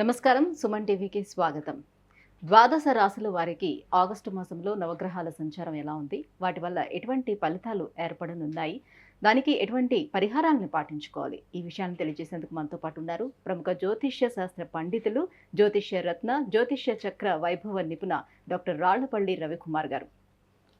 నమస్కారం. సుమన్ టీవీకి స్వాగతం. ద్వాదశ రాశుల వారికి ఆగస్టు మాసంలో నవగ్రహాల సంచారం ఎలా ఉంది? వాటి వల్ల ఎటువంటి ఫలితాలు ఏర్పడనున్నాయి? దానికి ఎటువంటి పరిహారాలను పాటించుకోవాలి? ఈ విషయాన్ని తెలియజేసేందుకు మనతో పాటు ఉన్నారు ప్రముఖ జ్యోతిష్య శాస్త్ర పండితులు, జ్యోతిష్య రత్న, జ్యోతిష్య చక్ర వైభవ నిపుణ డాక్టర్ రాళ్లపల్లి రవికుమార్ గారు.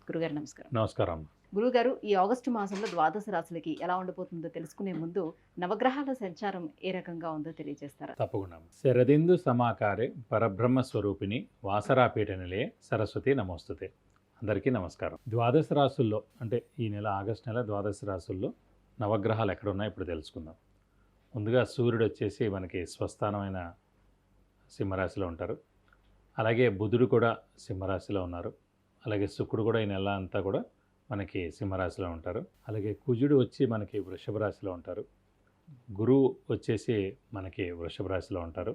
గురుగారు నమస్కారం. నమస్కారం. గురుగారు, ఈ ఆగస్టు మాసంలో ద్వాదశ రాశులకి ఎలా ఉండబోతుందో తెలుసుకునే ముందు నవగ్రహాల సంచారం ఏ రకంగా ఉందో తెలియజేస్తారా? తప్పకుండా. శరదిందు సమాకారే పరబ్రహ్మ స్వరూపిణి వాసరాపీఠ నిలయే సరస్వతి నమోస్తుతే. అందరికీ నమస్కారం. ద్వాదశ రాశుల్లో అంటే ఈ నెల ఆగస్టు నెల ద్వాదశ రాశుల్లో నవగ్రహాలు ఎక్కడ ఉన్నాయో ఇప్పుడు తెలుసుకుందాం. ముందుగా సూర్యుడు వచ్చేసి మనకి స్వస్థానమైన సింహరాశిలో ఉంటారు. అలాగే బుధుడు కూడా సింహరాశిలో ఉన్నారు. అలాగే శుక్రుడు కూడా ఈ నెల అంతా కూడా మనకి సింహరాశిలో ఉంటారు. అలాగే కుజుడు వచ్చి మనకి వృషభ రాశిలో ఉంటారు. గురువు వచ్చేసి మనకి వృషభ రాశిలో ఉంటారు.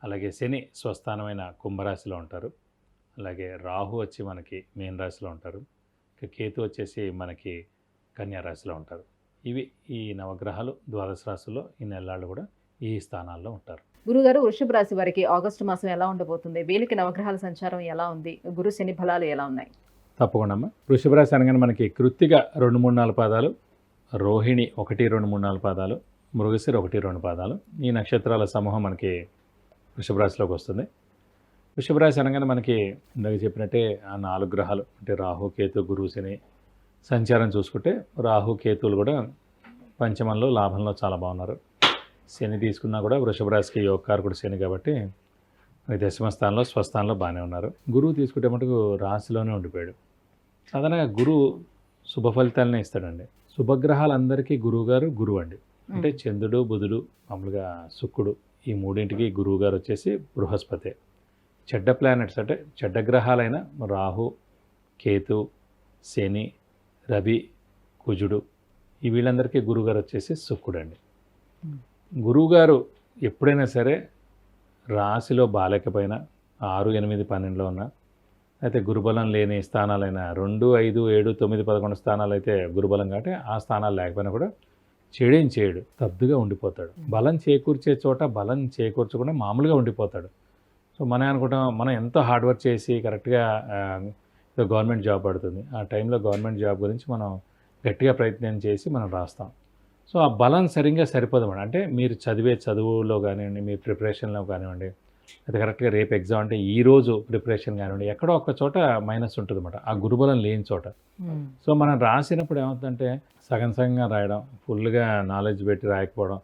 అలాగే శని స్వస్థానమైన కుంభరాశిలో ఉంటారు. అలాగే రాహు వచ్చి మనకి మీన రాశిలో ఉంటారు. ఇక కేతు వచ్చేసి మనకి కన్యా రాశిలో ఉంటారు. ఇవి ఈ నవగ్రహాలు ద్వాదశ రాశుల్లో ఈ నెలలు కూడా ఈ స్థానాల్లో ఉంటారు. గురుగారు, వృషభ రాశి వారికి ఆగస్టు మాసం ఎలా ఉండబోతుంది? వీళ్ళకి నవగ్రహాల సంచారం ఎలా ఉంది? గురు శని ఫలాలు ఎలా ఉన్నాయి? తప్పకుండా అమ్మ. వృషభ రాశి అనగానే మనకి కృత్తిక 2, 3, 4 పాదాలు, రోహిణి 1, 2, 3, 4 పాదాలు, మృగశిర 1, 2 పాదాలు, ఈ నక్షత్రాల సమూహం మనకి వృషభ రాశిలోకి వస్తుంది. వృషభ రాశి అనగానే మనకి ఇందాక చెప్పినట్టే ఆ 4 గ్రహాలు అంటే రాహు, కేతు, గురువు, శని సంచారం చూసుకుంటే రాహు, కేతువులు కూడా పంచమంలో లాభంలో చాలా బాగున్నారు. శని తీసుకున్నా కూడా వృషభ రాశికి యోగకారకుడు శని కాబట్టి దశమ స్థానంలో స్వస్థానంలో బాగానే ఉన్నారు. గురువు తీసుకుంటే మటుకు రాశిలోనే ఉండిపోయాడు. సాధారణంగా గురువు శుభ ఫలితాలనే ఇస్తాడండి. శుభగ్రహాలందరికీ గురువుగారు గురువు అండి. అంటే చంద్రుడు, బుధుడు, మామూలుగా శుక్రుడు, ఈ మూడింటికి గురువు గారు వచ్చేసి బృహస్పతి. చెడ్డ ప్లానెట్స్ అంటే చెడ్డ గ్రహాలైన రాహు, కేతు, శని, రవి, కుజుడు, ఈ వీళ్ళందరికీ గురువుగారు వచ్చేసి శుక్రుడు అండి. గురువుగారు ఎప్పుడైనా సరే రాశిలో బాలేకపోయినా 6, 8, 12లో ఉన్న అయితే గురుబలం లేని స్థానాలైన 2, 5, 7, 9, 11 స్థానాలు అయితే గురుబలం కాబట్టి ఆ స్థానాలు లేకపోయినా కూడా చెడేం చేయడు, స్తబ్దుగా ఉండిపోతాడు. బలం చేకూర్చే చోట బలం చేకూర్చకుండా మామూలుగా ఉండిపోతాడు. సో మనం అనుకుంటాం మనం ఎంతో హార్డ్ వర్క్ చేసి కరెక్ట్గా గవర్నమెంట్ జాబ్ పడుతుంది, ఆ టైంలో గవర్నమెంట్ జాబ్ గురించి మనం గట్టిగా ప్రయత్నం చేసి మనం రాస్తాం. సో ఆ బలం సరిగ్గా సరిపోదు మేడం. అంటే మీరు చదివే చదువులో కానివ్వండి, మీ ప్రిపరేషన్లో కానివ్వండి, అది కరెక్ట్గా రేపు ఎగ్జామ్ అంటే ఈరోజు ప్రిపరేషన్ కానివ్వండి, ఎక్కడో ఒక చోట మైనస్ ఉంటుంది అన్నమాట, ఆ గురుబలం లేని చోట. సో మనం రాసినప్పుడు ఏమవుతుందంటే సగం సగంగా రాయడం, ఫుల్గా నాలెడ్జ్ పెట్టి రాయకపోవడం,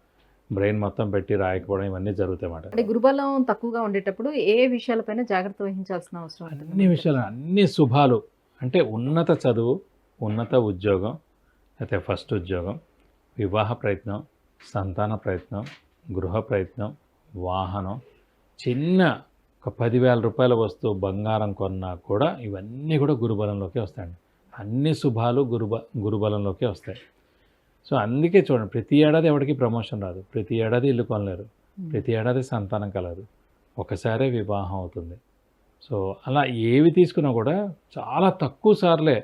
బ్రెయిన్ మొత్తం పెట్టి రాయకపోవడం, ఇవన్నీ జరుగుతాయి అన్నమాట. అంటే గురుబలం తక్కువగా ఉండేటప్పుడు ఏ విషయాలపైన జాగ్రత్త వహించాల్సిన అవసరం ఉంటుంది? అన్ని విషయాలు, అన్ని శుభాలు అంటే ఉన్నత చదువు, ఉన్నత ఉద్యోగం, అయితే ఫస్ట్ ఉద్యోగం, వివాహ ప్రయత్నం, సంతాన ప్రయత్నం, గృహ ప్రయత్నం, వాహనం, చిన్న ఒక 10,000 రూపాయల వస్తువు బంగారం కొన్నా కూడా ఇవన్నీ కూడా గురుబలంలోకి వస్తాయండి. అన్ని శుభాలు గురుబలంలోకి వస్తాయి. సో అందుకే చూడండి, ప్రతి ఏడాది ఎవరికి ప్రమోషన్ రాదు, ప్రతి ఏడాది ఇల్లు కొనలేరు, ప్రతి ఏడాది సంతానం కలదు, ఒకసారే వివాహం అవుతుంది. సో అలా ఏవి తీసుకున్నా కూడా చాలా తక్కువ సార్లే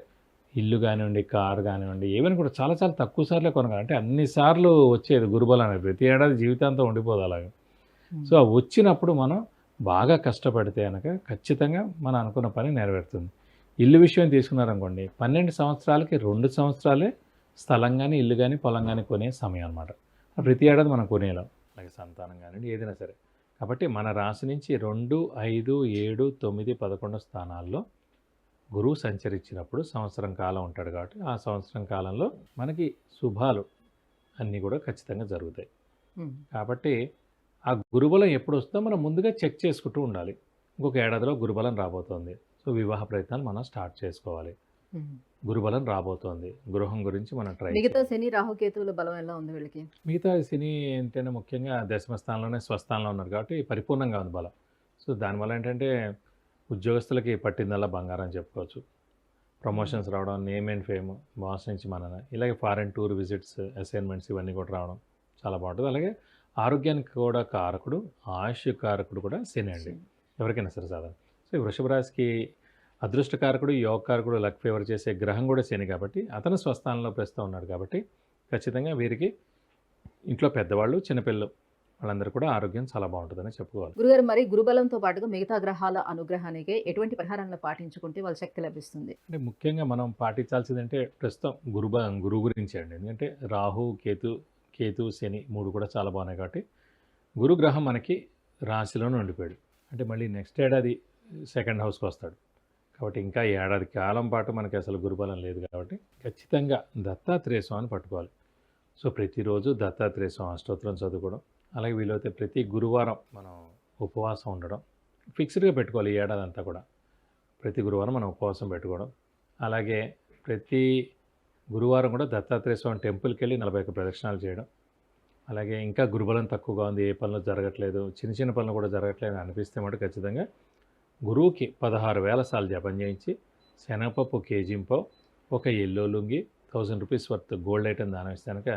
ఇల్లు కానివ్వండి, కారు కానివ్వండి, ఏమైనా కూడా చాలా చాలా తక్కువ సార్లే కొనగలరు. అంటే అన్నిసార్లు వచ్చేది గురుబలం అనేది, ప్రతి ఏడాది జీవితాంతం ఉండిపోదు అలాగే. సో వచ్చినప్పుడు మనం బాగా కష్టపడితే కనుక ఖచ్చితంగా మనం అనుకున్న పని నెరవేరుతుంది. ఇల్లు విషయం తీసుకున్నారనుకోండి, 12 సంవత్సరాలకి 2 సంవత్సరాలే స్థలం కానీ, ఇల్లు కానీ, పొలం కానీ కొనే సమయం అనమాట. ప్రతి ఏడాది మనం కొనేలాం. అలాగే సంతానం కానివ్వండి, ఏదైనా సరే. కాబట్టి మన రాశి నుంచి 2, 5, 7, 9, 11 స్థానాల్లో గురువు సంచరించినప్పుడు సంవత్సరం కాలం ఉంటాడు కాబట్టి ఆ సంవత్సరం కాలంలో మనకి శుభాలు అన్నీ కూడా ఖచ్చితంగా జరుగుతాయి. కాబట్టి ఆ గురుబలం ఎప్పుడు వస్తుందో మనం ముందుగా చెక్ చేసుకుంటూ ఉండాలి. ఇంకొక ఏడాదిలో గురుబలం రాబోతోంది, సో వివాహ ప్రయత్నాలు మనం స్టార్ట్ చేసుకోవాలి. గురుబలం రాబోతోంది, గృహం గురించి మనం ట్రై. మిగతా శని, రాహు, కేతువుల బలం ఎలా ఉంది వీళ్ళకి? మిగతా శని ఏంటంటే ముఖ్యంగా దశమ స్థానంలోనే స్వస్థానంలో ఉన్నారు కాబట్టి పరిపూర్ణంగా ఉంది బలం. సో దానివల్ల ఏంటంటే ఉద్యోగస్తులకి పట్టిందల్లా బంగారం చెప్పుకోవచ్చు. ప్రమోషన్స్ రావడం, నేమ్ అండ్ ఫేమ్, బాస్ నుంచి మన ఇలాగే ఫారెన్ టూర్ విజిట్స్, అసైన్మెంట్స్ ఇవన్నీ కూడా రావడం చాలా బాగుంటుంది. అలాగే ఆరోగ్యానికి కూడా కారకుడు, ఆయుష్ కారకుడు కూడా శని అండి, ఎవరికైనా సరే సాధారణ. సో ఈ వృషభ రాశికి అదృష్టకారకుడు, యోగకారకుడు, లక్ ఫేవర్ చేసే గ్రహం కూడా శని కాబట్టి అతను స్వస్థానంలో ప్రస్తుతం ఉన్నాడు కాబట్టి ఖచ్చితంగా వీరికి ఇంట్లో పెద్దవాళ్ళు, చిన్నపిల్లలు వాళ్ళందరూ కూడా ఆరోగ్యం చాలా బాగుంటుందని చెప్పుకోవాలి. గురుగారు, మరి గురుబలంతో పాటుగా మిగతా గ్రహాల అనుగ్రహానికి ఎటువంటి పరిహారాలను పాటించుకుంటే వాళ్ళ శక్తి లభిస్తుంది? అంటే ముఖ్యంగా మనం పాటించాల్సిందంటే ప్రస్తుతం గురువు గురించి అండి. ఎందుకంటే రాహు, కేతు, శని 3 కూడా చాలా బాగున్నాయి కాబట్టి గురుగ్రహం మనకి రాశిలోనే ఉండిపోయాడు. అంటే మళ్ళీ నెక్స్ట్ ఏడాది సెకండ్ హౌస్కి వస్తాడు. కాబట్టి ఇంకా ఏడాది కాలం పాటు మనకి అసలు గురుబలం లేదు కాబట్టి ఖచ్చితంగా దత్తాత్రేయ స్వామిని పట్టుకోవాలి. సో ప్రతిరోజు దత్తాత్రేయ స్వామి అష్టోత్తరం చదువుకోవడం, అలాగే వీలైతే ప్రతి గురువారం మనం ఉపవాసం ఉండడం ఫిక్స్డ్గా పెట్టుకోవాలి. ఈ ఏడాది అంతా కూడా ప్రతి గురువారం మనం ఉపవాసం పెట్టుకోవడం, అలాగే ప్రతి గురువారం కూడా దత్తాత్రేయ స్వామి టెంపుల్కి వెళ్ళి 41 ప్రదక్షిణాలు చేయడం, అలాగే ఇంకా గురుబలం తక్కువగా ఉంది, ఏ పనులు జరగట్లేదు, చిన్న చిన్న పనులు కూడా జరగట్లేదు అనిపిస్తే మటు ఖచ్చితంగా గురువుకి 16,000 సార్లు జపం చేయించి శనగపప్పు కేజీంపావు, ఒక yellow lungi, 1000 rupees worth gold item దానం ఇస్తే కనుక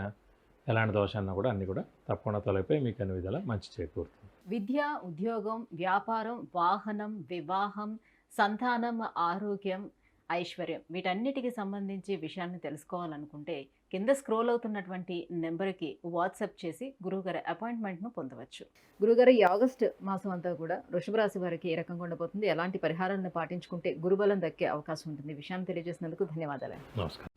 ఎలాంటి దోషాన్నా కూడా అన్నీ కూడా తప్పకుండా తొలగిపోయి మీకు అన్ని విధాలా మంచి చేకూరుతుంది. విద్య, ఉద్యోగం, వ్యాపారం, వాహనం, వివాహం, సంతానం, ఆరోగ్యం, ఐశ్వర్యం వీటన్నిటికి సంబంధించి విషయాన్ని తెలుసుకోవాలనుకుంటే కింద స్క్రోల్ అవుతున్నటువంటి నెంబర్కి వాట్సాప్ చేసి గురువుగారి అపాయింట్మెంట్ను పొందవచ్చు. గురుగారు, ఈ ఆగస్టు మాసం అంతా కూడా వృషభ రాశి వారికి ఏ రకంగా ఉండబోతుంది, ఎలాంటి పరిహారాలను పాటించుకుంటే గురుబలం దక్కే అవకాశం ఉంటుంది, విషయాన్ని తెలియజేసినందుకు ధన్యవాదాలు. నమస్కారం.